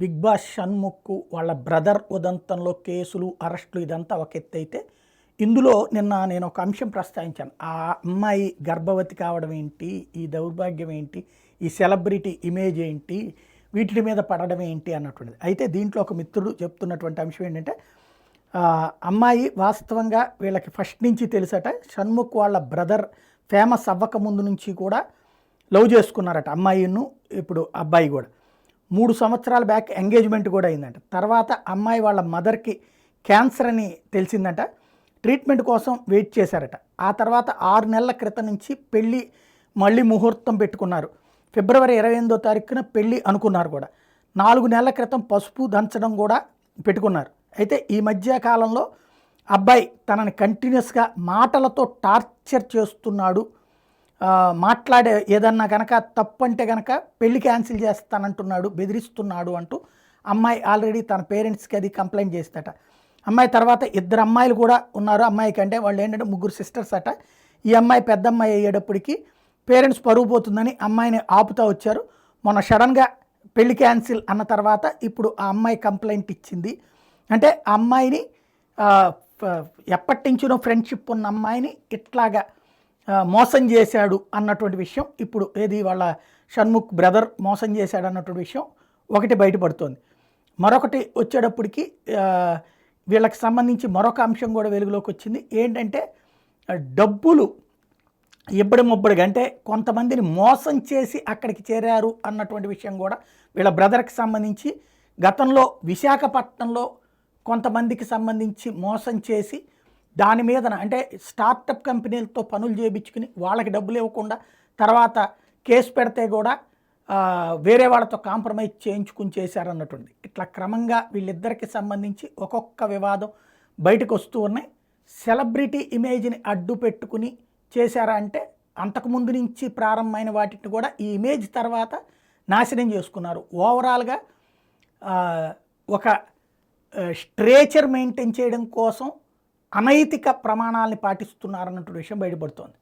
Big boss Shanmukh వాళ్ళ brother ఉదంతంలో కేసులు, అరెస్టులు ఇదంతా ఒక ఎత్తైతే, ఇందులో నిన్న నేను ఒక అంశం ప్రస్తావించాను. ఆ అమ్మాయి గర్భవతి కావడం ఏంటి? ఈ దౌర్భాగ్యం ఏంటి? ఈ సెలబ్రిటీ ఇమేజ్ ఏంటి? వీటి మీద పడడం ఏంటి అన్నటువంటిది. అయితే దీంట్లో ఒక మిత్రుడు చెప్తున్నటువంటి అంశం ఏంటంటే, అమ్మాయి వాస్తవంగా వీళ్ళకి ఫస్ట్ నుంచి తెలుసట. షణ్ముఖ్ వాళ్ళ బ్రదర్ ఫేమస్ అవ్వక ముందు నుంచి కూడా లవ్ చేసుకున్నారట అమ్మాయిను, ఇప్పుడు అబ్బాయి కూడా. 3 సంవత్సరాల బ్యాక్ ఎంగేజ్మెంట్ కూడా అయిందంట. తర్వాత అమ్మాయి వాళ్ళ మదర్కి క్యాన్సర్ అని తెలిసిందంట. ట్రీట్మెంట్ కోసం వెయిట్ చేశారట. ఆ తర్వాత 6 నెలల క్రితం నుంచి పెళ్ళి మళ్ళీ ముహూర్తం పెట్టుకున్నారు. ఫిబ్రవరి 28వ తారీఖున పెళ్ళి అనుకున్నారు కూడా. 4 నెలల క్రితం పసుపు దంచడం కూడా పెట్టుకున్నారు. అయితే ఈ మధ్య కాలంలో అబ్బాయి తనని కంటిన్యూస్గా మాటలతో టార్చర్ చేస్తున్నాడు, మాట్లాడే ఏదన్నా కనుక తప్పు అంటే కనుక పెళ్లి క్యాన్సిల్ చేస్తానంటున్నాడు, బెదిరిస్తున్నాడు అంటూ అమ్మాయి ఆల్రెడీ తన పేరెంట్స్కి అది కంప్లైంట్ చేస్తట. అమ్మాయి తర్వాత 2 అమ్మాయిలు కూడా ఉన్నారు. అమ్మాయికి అంటే వాళ్ళు ఏంటంటే 3 సిస్టర్స్ అట. ఈ అమ్మాయి పెద్ద అమ్మాయి అయ్యేటప్పటికి పేరెంట్స్ పరుగు పోతుందని అమ్మాయిని ఆపుతూ వచ్చారు. మొన్న సడన్గా పెళ్లి క్యాన్సిల్ అన్న తర్వాత ఇప్పుడు ఆ అమ్మాయి కంప్లైంట్ ఇచ్చింది. అంటే ఆ అమ్మాయిని ఎప్పటి నుంచినో ఫ్రెండ్షిప్ ఉన్న అమ్మాయిని ఇట్లాగా మోసం చేశాడు అన్నటువంటి విషయం ఇప్పుడు ఏది వాళ్ళ షణ్ముఖ్ బ్రదర్ మోసం చేశాడు అన్నటువంటి విషయం ఒకటి బయటపడుతోంది. మరొకటి వచ్చేటప్పటికి వీళ్ళకి సంబంధించి మరొక అంశం కూడా వెలుగులోకి వచ్చింది. ఏంటంటే డబ్బులు ఇబ్బడి అంటే కొంతమందిని మోసం చేసి అక్కడికి చేరారు అన్నటువంటి విషయం కూడా వీళ్ళ బ్రదర్కి సంబంధించి గతంలో విశాఖపట్నంలో కొంతమందికి సంబంధించి మోసం చేసి దాని మీద అంటే స్టార్టప్ కంపెనీలతో పనులు చేయించుకుని వాళ్ళకి డబ్బులు ఇవ్వకుండా తర్వాత కేసు పెడితే కూడా వేరే వాళ్ళతో కాంప్రమైజ్ చేయించుకుని చేశారన్నటువంటి ఇట్లా క్రమంగా వీళ్ళిద్దరికి సంబంధించి ఒక్కొక్క వివాదం బయటకు వస్తూ ఉన్నాయి. సెలబ్రిటీ ఇమేజ్ని అడ్డు పెట్టుకుని చేశారా అంటే అంతకుముందు నుంచి ప్రారంభమైన వాటిని కూడా ఈ ఇమేజ్ తర్వాత నాశనం చేసుకున్నారు. ఓవరాల్గా ఒక స్ట్రేచర్ మెయింటైన్ చేయడం కోసం అనైతిక ప్రమాణాలని పాటిస్తున్నారన్నటువంటి విషయం బయటపడుతోంది.